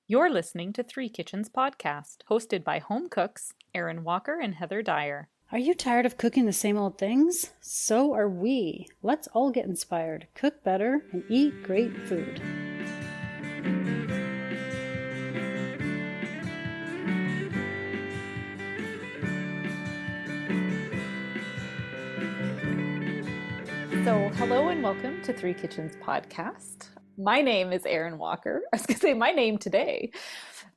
You're listening to Three Kitchens Podcast, hosted by home cooks Erin Walker and Heather Dyer. Are you tired of cooking the same old things? So are we. Let's all get inspired, cook better, and eat great food. So, hello and welcome to Three Kitchens Podcast. My name is Erin Walker. I was going to say my name today.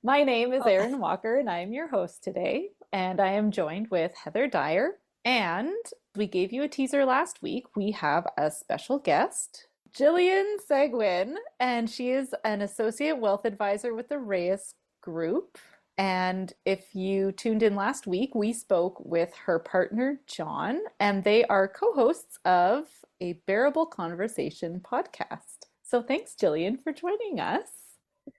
My name is Erin Walker, and I am your host today. And I am joined with Heather Dyer. And we gave you a teaser last week. We have a special guest, Gillian Seguin, and she is an associate wealth advisor with the Reyes Group. And if you tuned in last week, we spoke with her partner, John, and they are co-hosts of a Bearable Conversation podcast. So thanks, Gillian, for joining us.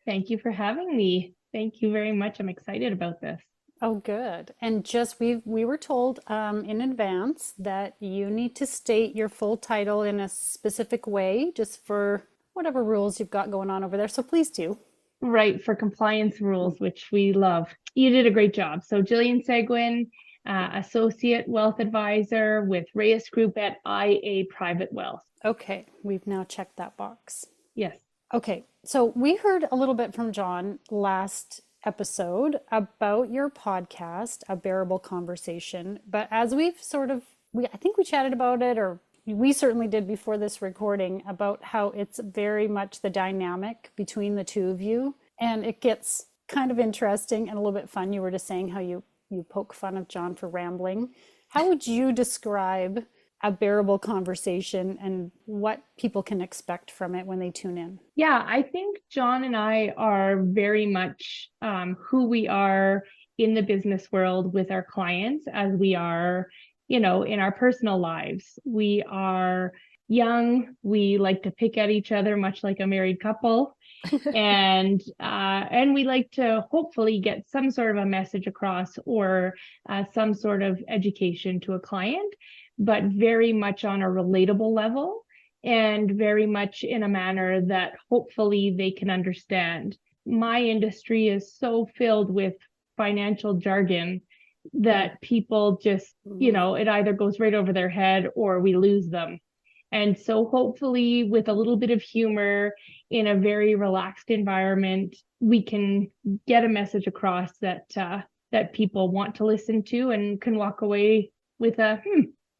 Thank you for having me. Thank you very much. I'm excited about this. Oh, good. And just we were told in advance that you need to state your full title in a specific way, just for whatever rules you've got going on over there. So please do. Right, for compliance rules, which we love. You did a great job. So Gillian Seguin, Associate Wealth Advisor with Reyes Group at IA Private Wealth. Okay, we've now checked that box. Yes. Okay, so we heard a little bit from John last episode about your podcast, A Bearable Conversation. But as we've I think we chatted about it, or we certainly did before this recording, about how it's very much the dynamic between the two of you. And it gets kind of interesting and a little bit fun. You were just saying how you poke fun of John for rambling. How would you describe A Bearable Conversation and what people can expect from it when they tune in? Yeah, I think John and I are very much who we are in the business world with our clients as we are, in our personal lives. We are young. We like to pick at each other, much like a married couple. and we like to hopefully get some sort of a message across or some sort of education to a client, but very much on a relatable level and very much in a manner that hopefully they can understand. My industry is so filled with financial jargon that people just, it either goes right over their head or we lose them. And so hopefully with a little bit of humor in a very relaxed environment, we can get a message across that people want to listen to and can walk away with a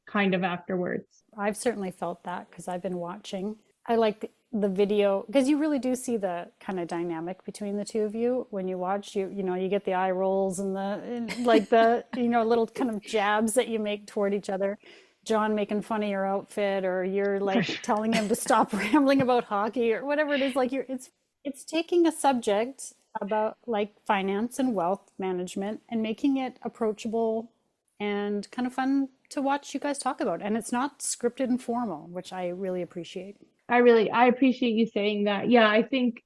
kind of afterwards. I've certainly felt that because I've been watching. I like the video because you really do see the kind of dynamic between the two of you when you watch. You get the eye rolls and the little kind of jabs that you make toward each other. John making fun of your outfit, or you're like telling him to stop rambling about hockey or whatever it is. Like it's taking a subject about like finance and wealth management and making it approachable and kind of fun to watch you guys talk about. And it's not scripted and formal, which I really appreciate. I appreciate you saying that. Yeah, I think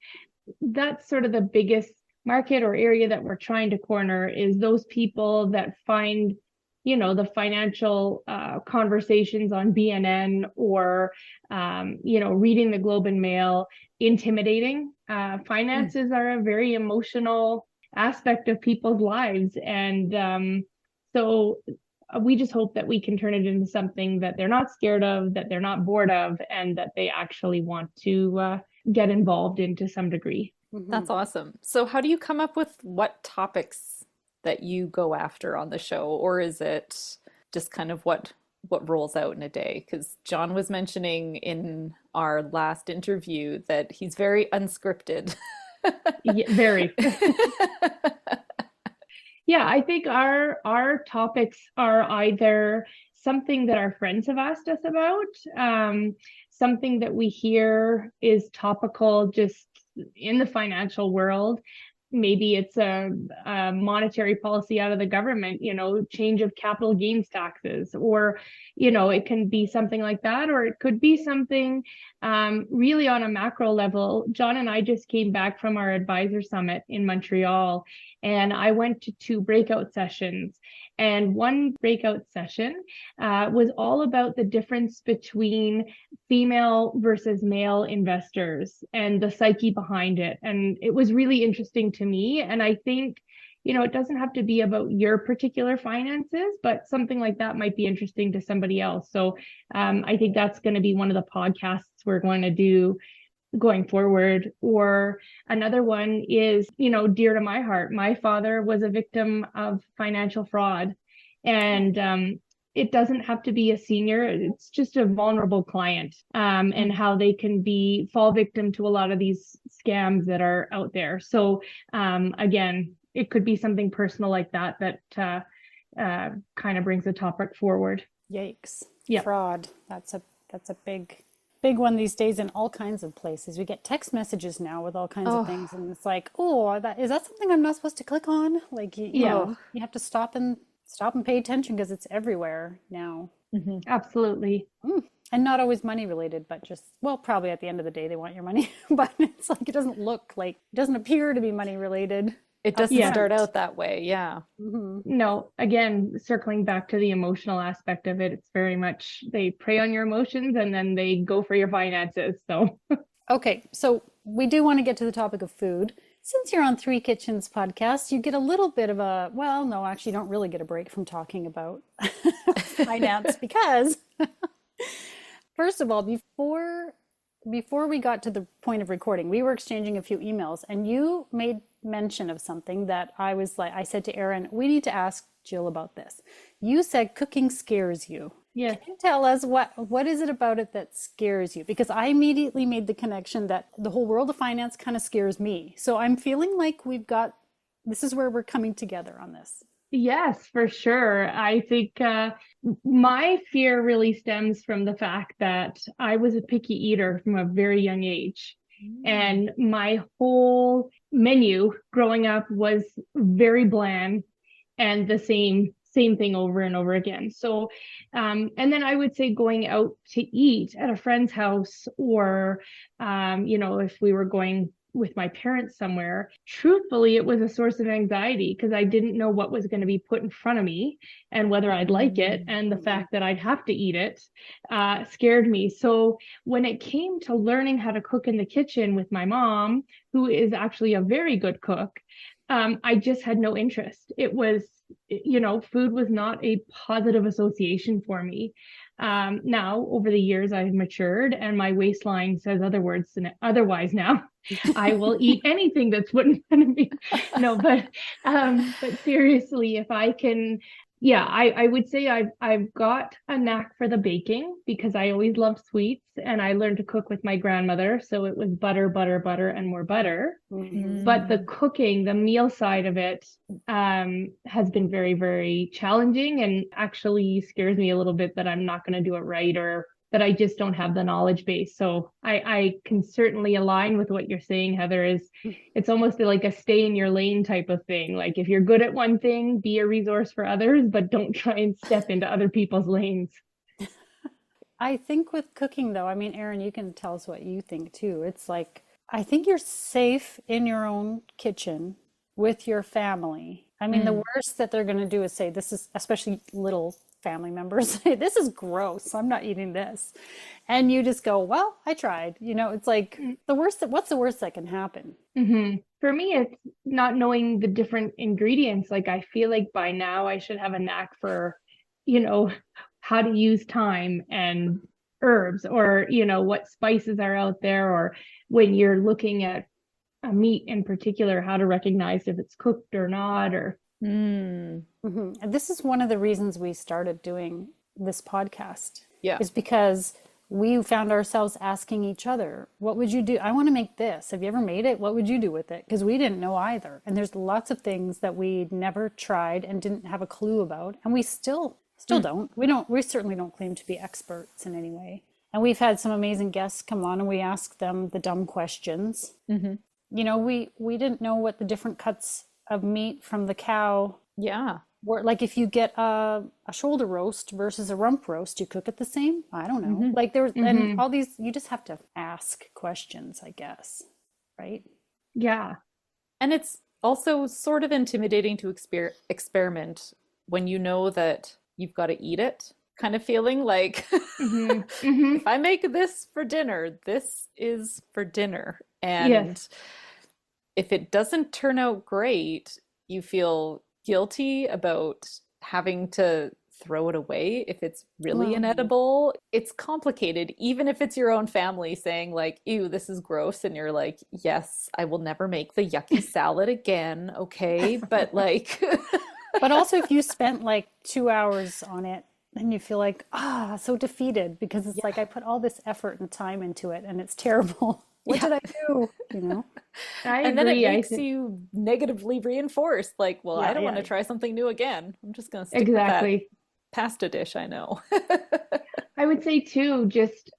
that's sort of the biggest market or area that we're trying to corner is those people that find, the financial conversations on BNN or, reading the Globe and Mail intimidating. Finances are a very emotional aspect of people's lives. And so we just hope that we can turn it into something that they're not scared of, that they're not bored of, and that they actually want to get involved in to some degree. That's awesome. So how do you come up with what topics that you go after on the show? Or is it just kind of what rolls out in a day? Because John was mentioning in our last interview that he's very unscripted. Yeah, very. Yeah, I think our topics are either something that our friends have asked us about, something that we hear is topical just in the financial world. Maybe it's a monetary policy out of the government, change of capital gains taxes, or, it can be something like that, or it could be something really on a macro level, John and I just came back from our advisor summit in Montreal, and I went to 2 breakout sessions. And one breakout session was all about the difference between female versus male investors and the psyche behind it. And it was really interesting to me. And I think, it doesn't have to be about your particular finances, but something like that might be interesting to somebody else. So I think that's going to be one of the podcasts we're going to do going forward. Or another one is, dear to my heart. My father was a victim of financial fraud, and it doesn't have to be a senior. It's just a vulnerable client, and how they can fall victim to a lot of these scams that are out there. So again, it could be something personal like that kind of brings the topic forward. Yikes. Yeah. Fraud. That's a big one these days in all kinds of places. We get text messages now with all kinds of things, and it's like, is that something I'm not supposed to click on? Like, you know, you have to stop and pay attention because it's everywhere now. Mm-hmm. Absolutely. And not always money related, but just, probably at the end of the day they want your money, but it's like, it doesn't appear to be money related. It doesn't start out that way. Yeah. Mm-hmm. No, again, circling back to the emotional aspect of it, it's very much they prey on your emotions and then they go for your finances. So, okay. So we do want to get to the topic of food. Since you're on Three Kitchens podcast, you get a little bit of you don't really get a break from talking about finance because first of all, before we got to the point of recording, we were exchanging a few emails and you made mention of something that I said to Erin, we need to ask Jill about this. You said cooking scares you. Yeah. Can you tell us what is it about it that scares you? Because I immediately made the connection that the whole world of finance kind of scares me. So I'm feeling like this is where we're coming together on this. Yes, for sure. I think my fear really stems from the fact that I was a picky eater from a very young age. And my whole menu growing up was very bland and the same thing over and over again. So, and then I would say going out to eat at a friend's house or, if we were going with my parents somewhere, truthfully, it was a source of anxiety because I didn't know what was going to be put in front of me and whether I'd like it. And the fact that I'd have to eat it scared me. So when it came to learning how to cook in the kitchen with my mom, who is actually a very good cook, I just had no interest. It was, food was not a positive association for me. Now, over the years, I've matured and my waistline says otherwise now. I will eat anything that's put in front of me. No, but seriously, if I can, I would say I've got a knack for the baking because I always loved sweets and I learned to cook with my grandmother. So it was butter, butter, butter, and more butter. Mm-hmm. But the cooking, the meal side of it has been very, very challenging and actually scares me a little bit that I'm not going to do it right or that I just don't have the knowledge base. So I can certainly align with what you're saying, Heather, it's almost like a stay in your lane type of thing. Like if you're good at one thing, be a resource for others, but don't try and step into other people's lanes. I think with cooking though, I mean, Erin, you can tell us what you think too. It's like, I think you're safe in your own kitchen with your family. I mean, the worst that they're going to do is say, this is, especially little family members, say, this is gross, I'm not eating this. And you just go, well, I tried. It's like what's the worst that can happen? Mm-hmm. For me, it's not knowing the different ingredients. Like I feel like by now I should have a knack for, how to use thyme and herbs or, what spices are out there, or when you're looking at a meat in particular, how to recognize if it's cooked or not, or Mm-hmm. And this is one of the reasons we started doing this podcast. Yeah, is because we found ourselves asking each other, what would you do? I want to make this. Have you ever made it? What would you do with it? Because we didn't know either. And there's lots of things that we never tried and didn't have a clue about. And we still don't. We certainly don't claim to be experts in any way. And we've had some amazing guests come on and we ask them the dumb questions. Mm-hmm. We didn't know what the different cuts of meat from the cow Or like if you get a shoulder roast versus a rump roast, you cook it the same? I don't know. Like there's and all these, you just have to ask questions, I guess, right? Yeah. And it's also sort of intimidating to experiment when you know that you've got to eat it, kind of feeling like if I make this for dinner, this is for dinner. And Yes. if it doesn't turn out great, you feel guilty about having to throw it away if it's really Well, inedible. It's complicated, even if it's your own family saying, like, ew, this is gross. And you're like, yes, I will never make the yucky salad again. Okay. But like, but also if you spent like 2 hours on it, then you feel like, so defeated because it's like I put all this effort and time into it and it's terrible. What did I do? You know? I and then it agree. makes you negatively reinforced. Like, well, I don't want to try something new again. I'm just going to stick with that pasta dish I know. I would say too, just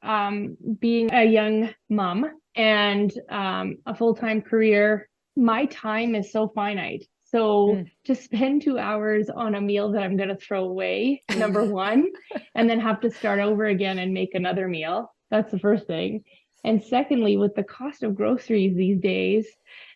being a young mom and a full-time career, my time is so finite. So to spend 2 hours on a meal that I'm going to throw away, number one, and then have to start over again and make another meal, that's the first thing. And secondly, with the cost of groceries these days,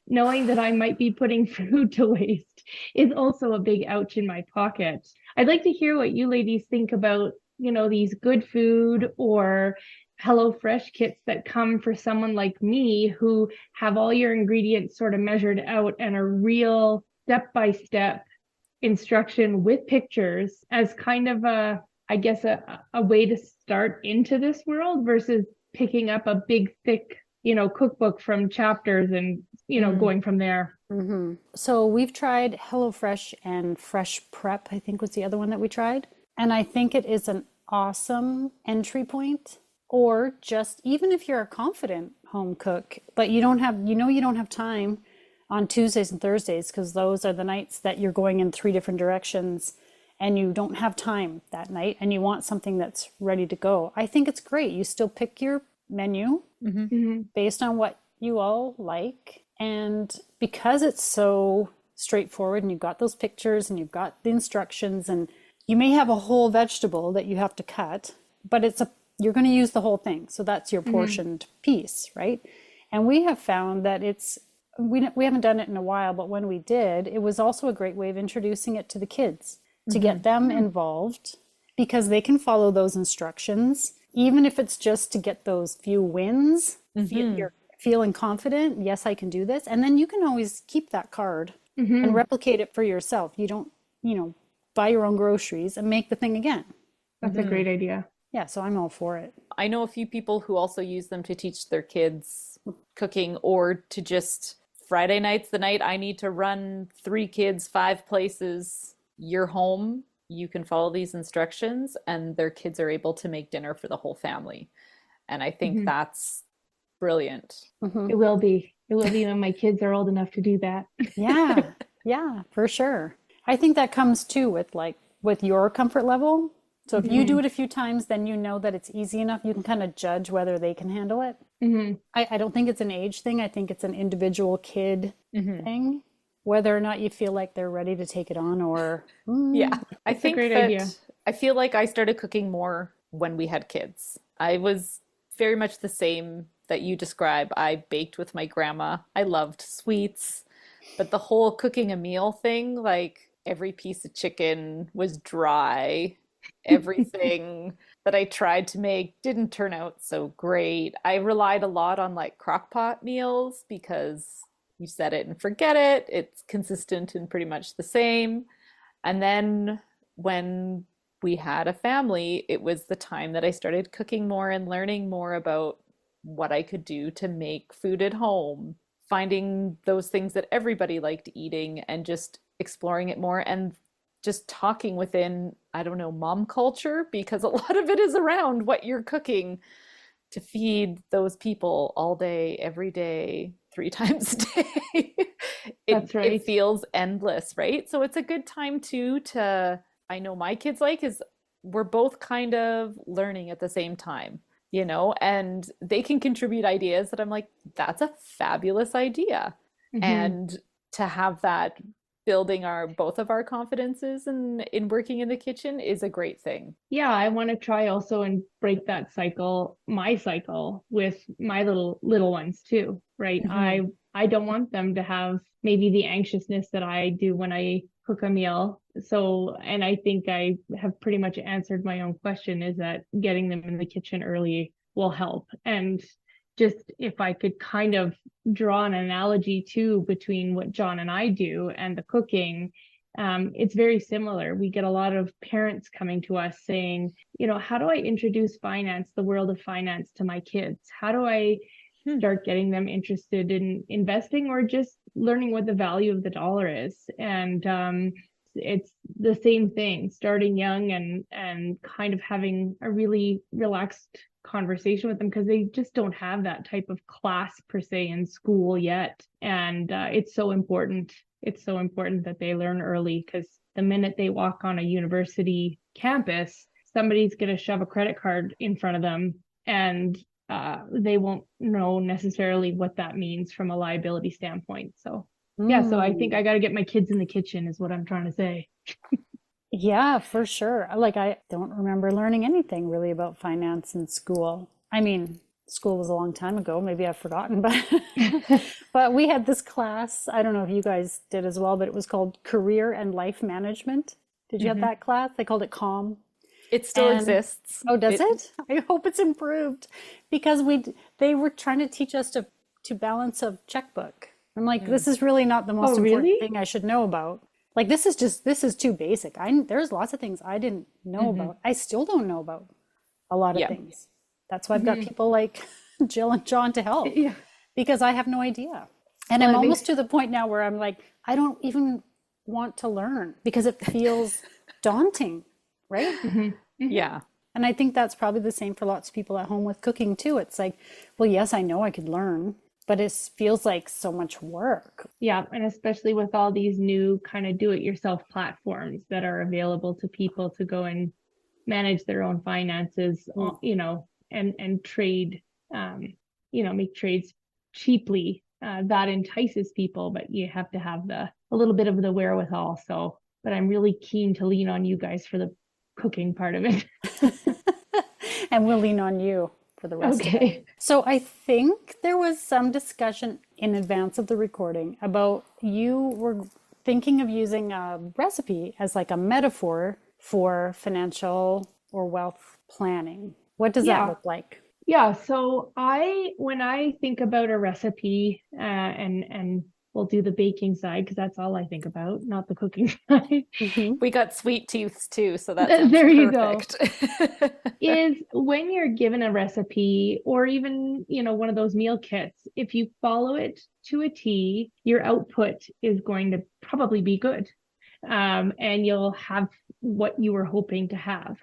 knowing that I might be putting food to waste is also a big ouch in my pocket. I'd like to hear what you ladies think about, these good food or HelloFresh kits that come for someone like me who have all your ingredients sort of measured out and a real step-by-step instruction with pictures as kind of I guess, a way to start into this world versus picking up a big, thick, cookbook from chapters and, going from there. So we've tried HelloFresh and Fresh Prep, I think was the other one that we tried. And I think it is an awesome entry point. Or just even if you're a confident home cook, but you don't have time on Tuesdays and Thursdays because those are the nights that you're going in 3 different directions and you don't have time that night and you want something that's ready to go. I think it's great. You still pick your menu based on what you all like. And because it's so straightforward and you've got those pictures and you've got the instructions and you may have a whole vegetable that you have to cut, but you're going to use the whole thing. So that's your portioned piece, right? And we have found that we haven't done it in a while, but when we did, it was also a great way of introducing it to the kids, to get them involved because they can follow those instructions, even if it's just to get those few wins. You're feeling confident. Yes, I can do this. And then you can always keep that card and replicate it for yourself. You don't, buy your own groceries and make the thing again. That's a great idea. Yeah, so I'm all for it. I know a few people who also use them to teach their kids cooking or to just Friday night's the night I need to run 3 kids 5 places. You're home, you can follow these instructions and their kids are able to make dinner for the whole family. And I think that's brilliant. It will be when my kids are old enough to do that. Yeah, for sure. I think that comes too with your comfort level. So if you do it a few times, then you know that it's easy enough. You can kind of judge whether they can handle it. I don't think it's an age thing. I think it's an individual kid thing, whether or not you feel like they're ready to take it on or. I think a great that idea. I feel like I started cooking more when we had kids. I was very much the same that you describe. I baked with my grandma. I loved sweets, but the whole cooking a meal thing, like every piece of chicken was dry. Everything that I tried to make didn't turn out so great. I relied a lot on like crock pot meals because you set it and forget it. It's consistent and pretty much the same. And then when we had a family, it was the time that I started cooking more and learning more about what I could do to make food at home, finding those things that everybody liked eating and just exploring it more and just talking within, I don't know, mom culture, because a lot of it is around what you're cooking to feed those people all day, every day, 3 times a day. That's right. It feels endless, right? So it's a good time too I know my kids is we're both kind of learning at the same time, and they can contribute ideas that I'm like, that's a fabulous idea. And to have that building our both of our confidences in working in the kitchen is a great thing. Yeah, I want to try also and break that cycle, my cycle with my little ones too, right? Mhm. I don't want them to have maybe the anxiousness that I do when I cook a meal. So, and I think I have pretty much answered my own question, is that getting them in the kitchen early will help. And just if I could kind of draw an analogy too between what John and I do and the cooking, it's very similar. We get a lot of parents coming to us saying, how do I introduce finance, the world of finance, to my kids? How do I start getting them interested in investing or just learning what the value of the dollar is? And it's the same thing, starting young and kind of having a really relaxed conversation with them, because they just don't have that type of class per se in school yet. And it's so important. It's so important that they learn early, because the minute they walk on a university campus, somebody's going to shove a credit card in front of them, and they won't know necessarily what that means from a liability standpoint. So yeah, so I think I got to get my kids in the kitchen is what I'm trying to say. Yeah, for sure. Like, I don't remember learning anything really about finance in school. I mean, school was a long time ago. Maybe I've forgotten, but but we had this class. I don't know if you guys did as well, but it was called Career and Life Management. Did you have that class? They called it COM. It still And exists. oh, does it? I hope it's improved, because they were trying to teach us to balance a checkbook. I'm like, this is really not the most Oh, important really? thing I should know about. Like, this is too basic. There's lots of things I didn't know about. I still don't know about a lot of Yeah. things. That's why I've got people like Jill and John to help, Yeah. because I have no idea. And Well, I'm it almost makes to the point now where I'm like, I don't even want to learn because it feels daunting, right? Yeah. And I think that's probably the same for lots of people at home with cooking too. It's like, well, yes, I know I could learn, but it feels like so much work. Yeah, and especially with all these new kind of do-it-yourself platforms that are available to people to go and manage their own finances, and trade, make trades cheaply. That entices people, but you have to have a little bit of the wherewithal. So, but I'm really keen to lean on you guys for the cooking part of it. And we'll lean on you for the rest of it. Okay. So I think there was some discussion in advance of the recording about you were thinking of using a recipe as like a metaphor for financial or wealth planning. What does that Yeah. look like? Yeah, so when I think about a recipe, and we'll do the baking side because that's all I think about, not the cooking side. We got sweet tooths too, so that sounds There you go. perfect. Is when you're given a recipe or even, one of those meal kits, if you follow it to a T, your output is going to probably be good. And you'll have what you were hoping to have.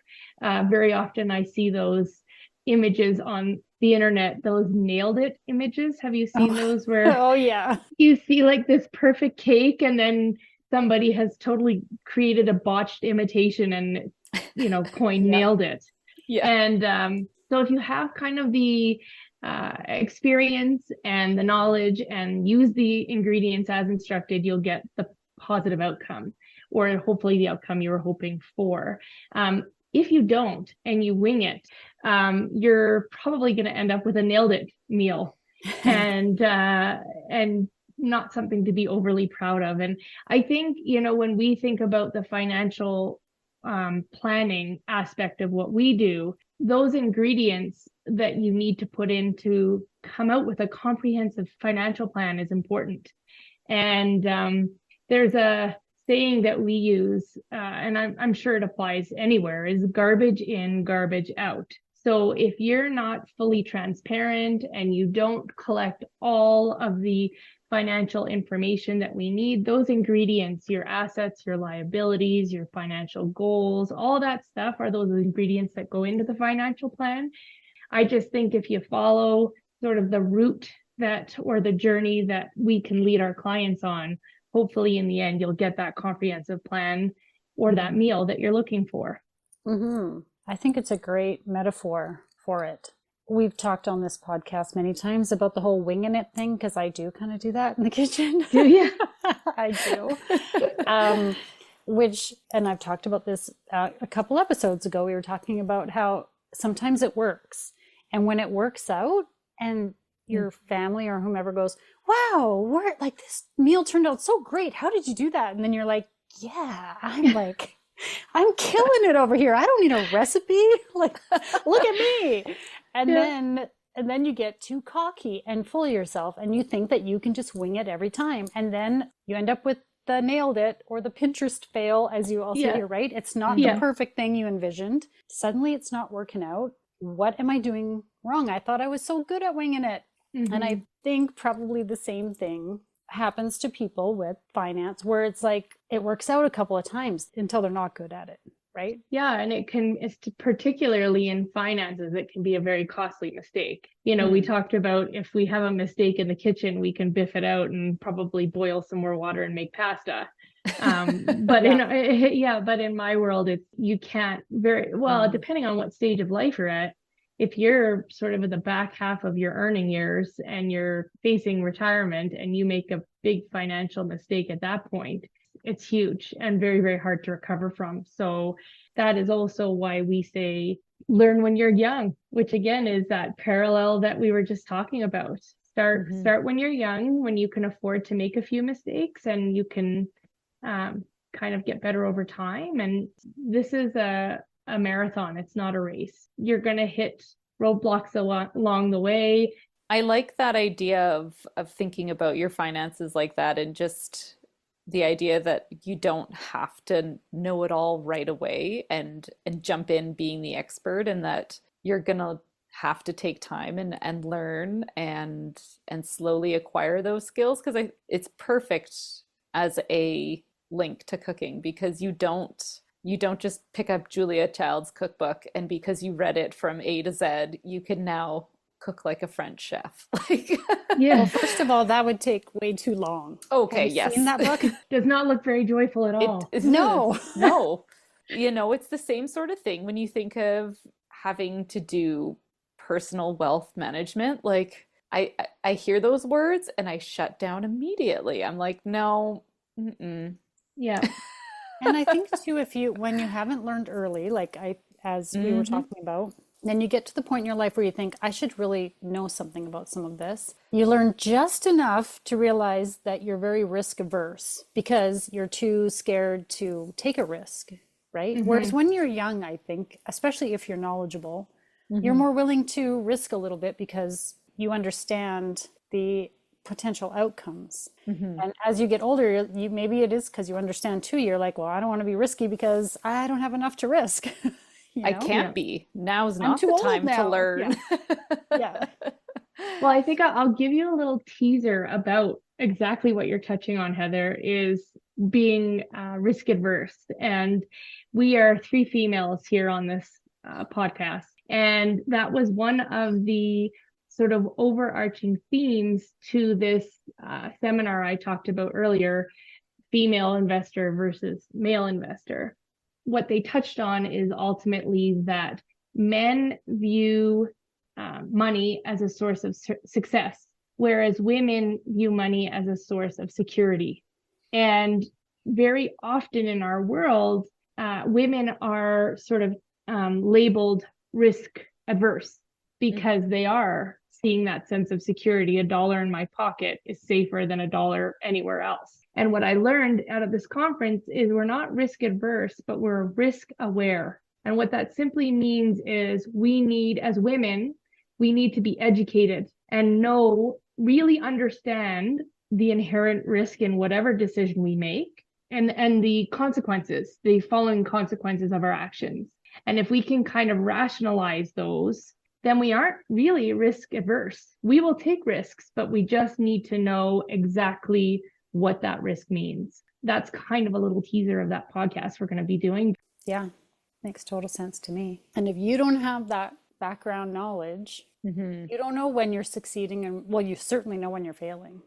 Very often I see those images on the internet, those nailed it images. Have you seen those where Oh, yeah. you see like this perfect cake and then somebody has totally created a botched imitation and, coin nailed it. Yeah. And so if you have kind of the experience and the knowledge and use the ingredients as instructed, you'll get the positive outcome, or hopefully the outcome you were hoping for. If you don't and you wing it, you're probably going to end up with a nailed it meal, and not something to be overly proud of. And I think, when we think about the financial planning aspect of what we do, those ingredients that you need to put in to come out with a comprehensive financial plan is important. And there's a saying that we use, and I'm sure it applies anywhere, is garbage in, garbage out. So if you're not fully transparent and you don't collect all of the financial information that we need, those ingredients, your assets, your liabilities, your financial goals, all that stuff are those ingredients that go into the financial plan. I just think if you follow sort of the route or the journey that we can lead our clients on, hopefully in the end, you'll get that comprehensive plan or that meal that you're looking for. I think it's a great metaphor for it. we've talked on this podcast many times about the whole winging it thing, because I do kind of do that in the kitchen. Do you? I do. And I've talked about this a couple episodes ago. We were talking about how sometimes it works. And when it works out and your family or whomever goes, wow, like this meal turned out so great. How did you do that? And then you're like, yeah, I'm killing it over here. I don't need a recipe. Like, look at me. And then you get too cocky and full of yourself and you think that you can just wing it every time. And then you end up with the nailed it or the Pinterest fail, as you also hear, right? It's not the perfect thing you envisioned. Suddenly it's not working out. What am I doing wrong? I thought I was so good at winging it. And I think probably the same thing happens to people with finance, where it's like it works out a couple of times until they're not good at it, right? Yeah, and it's particularly in finances, it can be a very costly mistake. You know, we talked about if we have a mistake in the kitchen, we can biff it out and probably boil some more water and make pasta. But in my world, you can't very well, depending on what stage of life you're at. If you're sort of in the back half of your earning years and you're facing retirement and you make a big financial mistake at that point, it's huge and very, very hard to recover from. So that is also why we say learn when you're young, which again is that parallel that we were just talking about. Start when you're young, when you can afford to make a few mistakes and you can kind of get better over time. And this is a marathon. It's not a race. You're going to hit roadblocks along the way. I like that idea of thinking about your finances like that, and just the idea that you don't have to know it all right away and jump in being the expert, and that you're going to have to take time and learn and slowly acquire those skills, because it's perfect as a link to cooking, because you don't just pick up Julia Child's cookbook and because you read it from A to Z, you can now cook like a French chef. Well, first of all, that would take way too long. Okay, yes. Seen that book? Does not look very joyful at all. No. You know, it's the same sort of thing when you think of having to do personal wealth management. Like I hear those words and I shut down immediately. I'm like, no. Yeah. And I think too, when you haven't learned early, as we were talking about, then you get to the point in your life where you think, I should really know something about some of this. You learn just enough to realize that you're very risk averse because you're too scared to take a risk, right? Whereas when you're young, I think, especially if you're knowledgeable, you're more willing to risk a little bit because you understand the potential outcomes. And as you get older, maybe it is because you understand too, you're like, well, I don't want to be risky because I don't have enough to risk. I can't be. Now's not the time to learn. Yeah. Well, I think I'll give you a little teaser about exactly what you're touching on, Heather, is being risk adverse. And we are 3 females here on this podcast. And that was one of the sort of overarching themes to this seminar I talked about earlier, female investor versus male investor. What they touched on is ultimately that men view money as a source of success, whereas women view money as a source of security. And very often in our world, women are sort of labeled risk adverse because they are seeing that sense of security. $1 in my pocket is safer than $1 anywhere else. And what I learned out of this conference is we're not risk adverse, but we're risk aware. And what that simply means is as women, we need to be educated and really understand the inherent risk in whatever decision we make and the consequences, the following consequences of our actions. And if we can kind of rationalize those, then we aren't really risk adverse. We will take risks, but we just need to know exactly what that risk means. That's kind of a little teaser of that podcast we're going to be doing. Yeah, makes total sense to me. And if you don't have that background knowledge, you don't know when you're succeeding, and well, you certainly know when you're failing.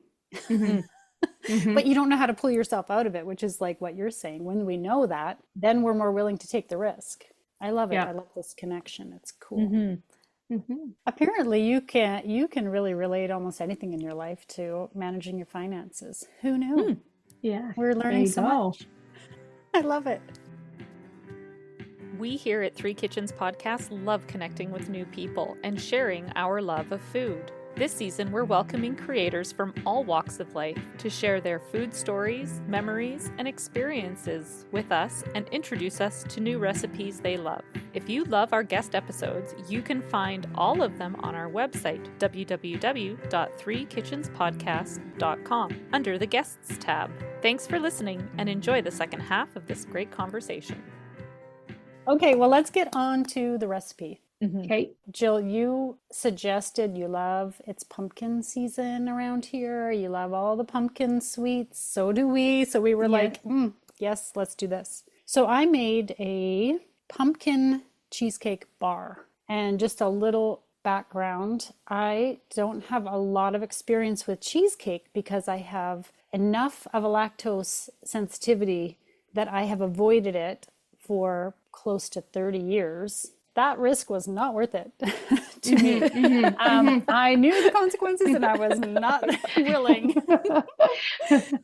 But you don't know how to pull yourself out of it, which is like what you're saying. When we know that, then we're more willing to take the risk. I love it. Yeah. I love this connection. It's cool. Apparently you can really relate almost anything in your life to managing your finances. Who knew? Yeah, We're there learning you so go. much. I love it. We here at Three Kitchens Podcast love connecting with new people and sharing our love of food. This season, we're welcoming creators from all walks of life to share their food stories, memories, and experiences with us and introduce us to new recipes they love. If you love our guest episodes, you can find all of them on our website, www.threekitchenspodcast.com, under the Guests tab. Thanks for listening and enjoy the second half of this great conversation. Okay, well, let's get on to the recipe. Okay. Jill, you suggested it's pumpkin season around here. You love all the pumpkin sweets. So do we. So we were like, yes, let's do this. So I made a pumpkin cheesecake bar. And just a little background, I don't have a lot of experience with cheesecake because I have enough of a lactose sensitivity that I have avoided it for close to 30 years. That risk was not worth it to me. I knew the consequences and I was not willing.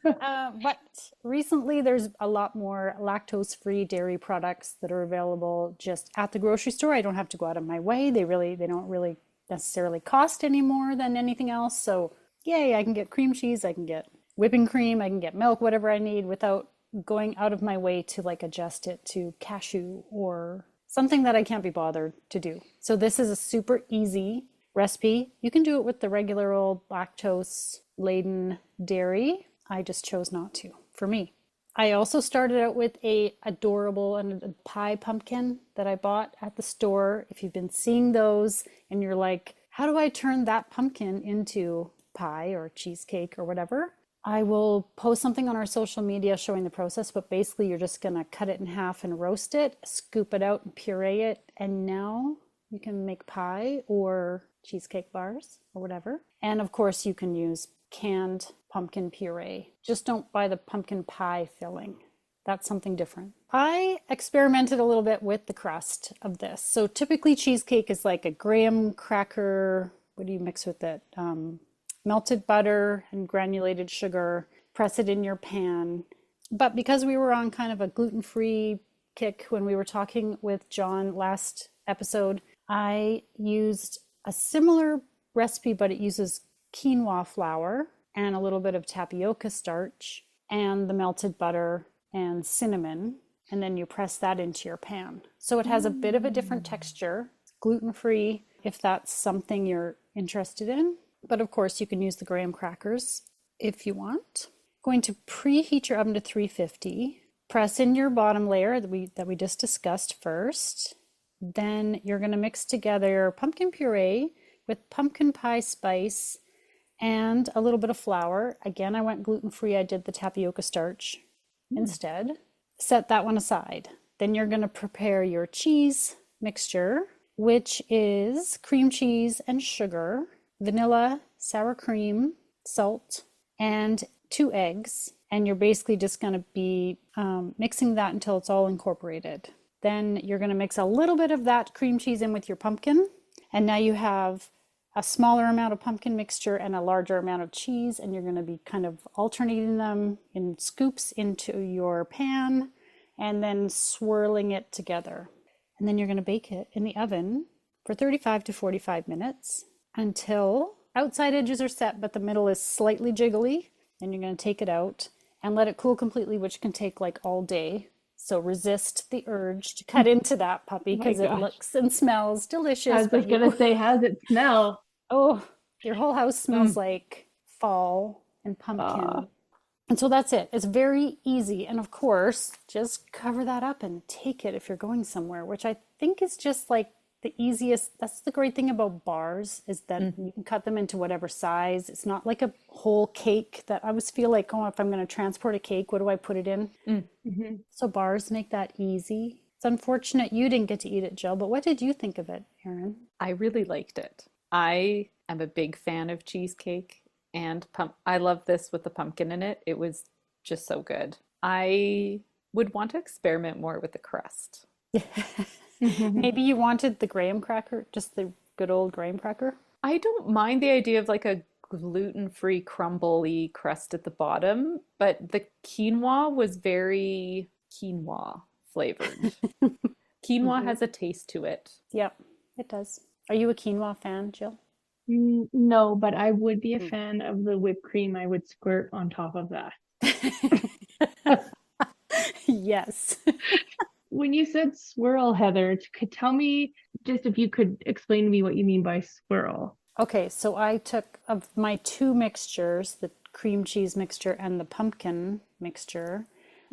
But recently there's a lot more lactose-free dairy products that are available just at the grocery store. I don't have to go out of my way. They don't really necessarily cost any more than anything else. So yay, I can get cream cheese, I can get whipping cream, I can get milk, whatever I need without going out of my way to like adjust it to cashew or something that I can't be bothered to do. So this is a super easy recipe. You can do it with the regular old lactose laden dairy. I just chose not to for me. I also started out with a adorable and a pie pumpkin that I bought at the store. If you've been seeing those and you're like, how do I turn that pumpkin into pie or cheesecake or whatever? I will post something on our social media showing the process, but basically you're just going to cut it in half and roast it, scoop it out and puree it. And now you can make pie or cheesecake bars or whatever. And of course you can use canned pumpkin puree. Just don't buy the pumpkin pie filling. That's something different. I experimented a little bit with the crust of this. So typically cheesecake is like a graham cracker. What do you mix with it? Melted butter and granulated sugar, press it in your pan. But because we were on kind of a gluten-free kick when we were talking with John last episode, I used a similar recipe, but it uses quinoa flour and a little bit of tapioca starch and the melted butter and cinnamon. And then you press that into your pan. So it has a bit of a different texture, gluten-free, if that's something you're interested in. But of course, you can use the graham crackers if you want. Going to preheat your oven to 350. Press in your bottom layer that we just discussed first. Then you're going to mix together pumpkin puree with pumpkin pie spice and a little bit of flour. Again, I went gluten-free. I did the tapioca starch instead. Set that one aside. Then you're going to prepare your cheese mixture, which is cream cheese and sugar, vanilla, sour cream, salt, and 2 eggs. And you're basically just going to be mixing that until it's all incorporated. Then you're going to mix a little bit of that cream cheese in with your pumpkin. And now you have a smaller amount of pumpkin mixture and a larger amount of cheese. And you're going to be kind of alternating them in scoops into your pan and then swirling it together. And then you're going to bake it in the oven for 35 to 45 minutes. Until outside edges are set, but the middle is slightly jiggly. Then you're going to take it out and let it cool completely, which can take like all day. So resist the urge to cut into that puppy because it looks and smells delicious. I was just going to say, how's it smell? Oh, your whole house smells like fall and pumpkin. And so that's it. It's very easy. And of course, just cover that up and take it if you're going somewhere, which I think is just like the easiest. That's the great thing about bars is that you can cut them into whatever size. It's not like a whole cake that I always feel like, oh, if I'm going to transport a cake, what do I put it in? So bars make that easy. It's unfortunate you didn't get to eat it, Jill, but what did you think of it, Erin? I really liked it. I am a big fan of cheesecake and I love this with the pumpkin in it. It was just so good. I would want to experiment more with the crust. Maybe you wanted the graham cracker, just the good old graham cracker. I don't mind the idea of like a gluten-free crumbly crust at the bottom, but the quinoa was very quinoa flavored. Quinoa has a taste to it. Yep, it does. Are you a quinoa fan, Jill? No, but I would be a fan of the whipped cream I would squirt on top of that. Yes. When you said swirl, Heather, tell me just if you could explain to me what you mean by swirl. Okay, so I took of my two mixtures, the cream cheese mixture and the pumpkin mixture.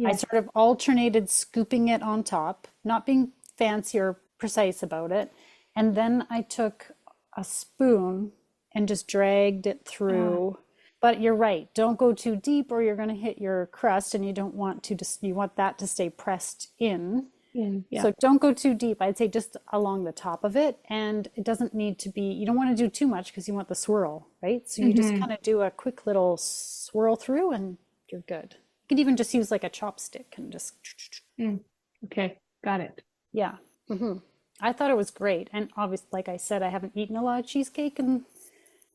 I sort of alternated scooping it on top, not being fancy or precise about it. And then I took a spoon and just dragged it through. But you're right, don't go too deep or you're going to hit your crust, and you don't want to just, you want that to stay pressed in. So don't go too deep. I'd say just along the top of it. And it doesn't need to be, you don't want to do too much because you want the swirl, right? So you just kind of do a quick little swirl through and you're good. You could even just use like a chopstick and just. Okay, got it. Yeah. I thought it was great. And obviously, like I said, I haven't eaten a lot of cheesecake in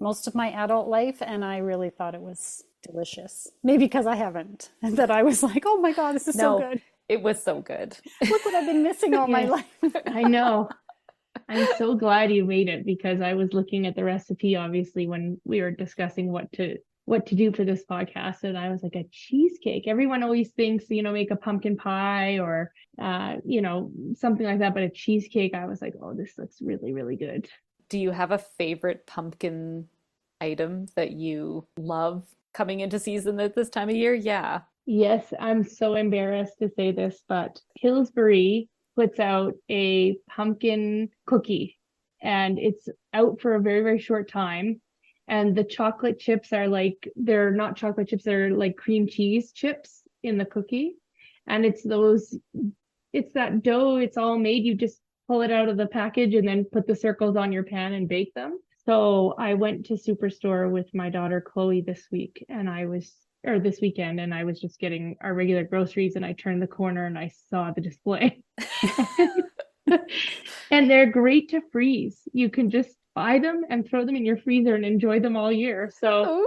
most of my adult life, and I really thought it was delicious. Maybe because I haven't. And that I was like, oh my God, this is so good. It was so good. Look what I've been missing all my life. I know. I'm so glad you made it, because I was looking at the recipe, obviously, when we were discussing what to do for this podcast. And I was like, a cheesecake. Everyone always thinks, make a pumpkin pie or, something like that. But a cheesecake, I was like, oh, this looks really, really good. Do you have a favorite pumpkin item that you love coming into season at this time of year? Yeah. Yes, I'm so embarrassed to say this, but Pillsbury puts out a pumpkin cookie, and it's out for a very, very short time. And the chocolate chips are they're not chocolate chips, they're like cream cheese chips in the cookie. And it's that dough, it's all made. You just pull it out of the package and then put the circles on your pan and bake them. So I went to Superstore with my daughter Chloe this weekend, and I was just getting our regular groceries, and I turned the corner and I saw the display. And they're great to freeze. You can just buy them and throw them in your freezer and enjoy them all year. So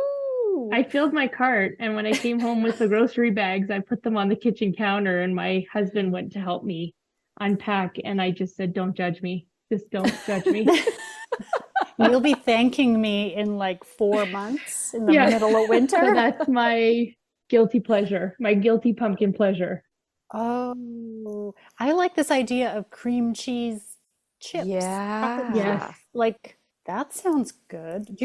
I filled my cart, and when I came home with the grocery bags, I put them on the kitchen counter, and my husband went to help me unpack, and I just said, don't judge me. Just don't judge me. You'll be thanking me in like 4 months in the middle of winter. So that's my guilty pleasure, my guilty pumpkin pleasure. Oh, I like this idea of cream cheese chips. Yeah. Yes. Like, that sounds good.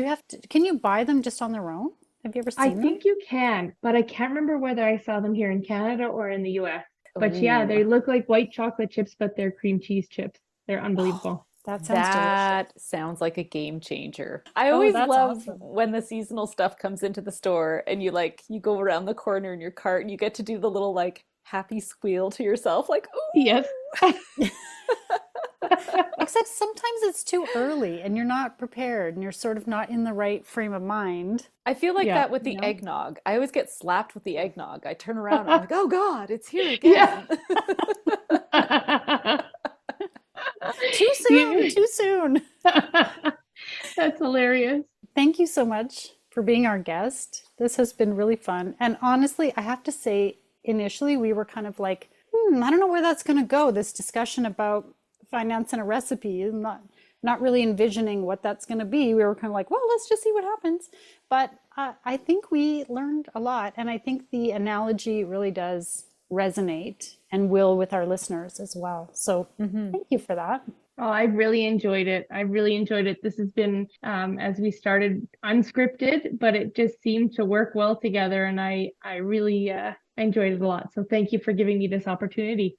Can you buy them just on their own? Have you ever seen them? I think you can, but I can't remember whether I saw them here in Canada or in the US. But yeah, they look like white chocolate chips, but they're cream cheese chips. They're unbelievable. That sounds delicious. Sounds like a game changer. I always love when the seasonal stuff comes into the store and you go around the corner in your cart and you get to do the little happy squeal to yourself, like, ooh. Yes. Except sometimes it's too early and you're not prepared and you're sort of not in the right frame of mind. I feel like that with the eggnog. I always get slapped with the eggnog. I turn around and I'm like, oh God, it's here again. Yeah. Too soon. That's hilarious. Thank you so much for being our guest. This has been really fun. And honestly, I have to say, initially we were kind of like, I don't know where that's going to go. This discussion about finance and a recipe, not really envisioning what that's going to be. We were kind of like, well, let's just see what happens. But I think we learned a lot. And I think the analogy really does resonate and will with our listeners as well. So thank you for that. Oh, I really enjoyed it. This has been, as we started, unscripted, but it just seemed to work well together. And I really enjoyed it a lot. So thank you for giving me this opportunity.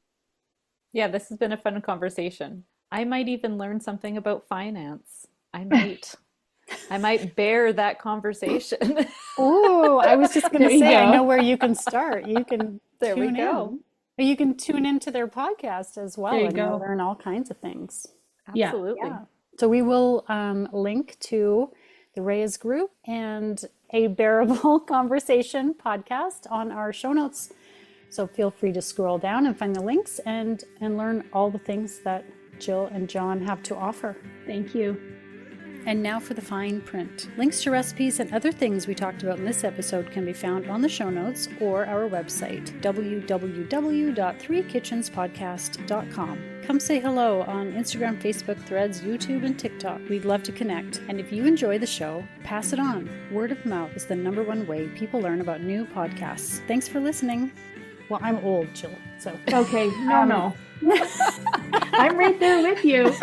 Yeah, this has been a fun conversation. I might even learn something about finance. I might bear that conversation. Oh, I was just going to say, I know where you can start. You can there we tune go. In. You can tune into their podcast as well, and you'll learn all kinds of things. Absolutely. Yeah. So we will link to the Reyes Group and a Bearable Conversation podcast on our show notes. So feel free to scroll down and find the links and learn all the things that Jill and John have to offer. Thank you. And now for the fine print. Links to recipes and other things we talked about in this episode can be found on the show notes or our website, www.threekitchenspodcast.com. Come say hello on Instagram, Facebook, Threads, YouTube, and TikTok. We'd love to connect. And if you enjoy the show, pass it on. Word of mouth is the #1 way people learn about new podcasts. Thanks for listening. Well, I'm old, Jill, so. Okay, no. I'm right there with you.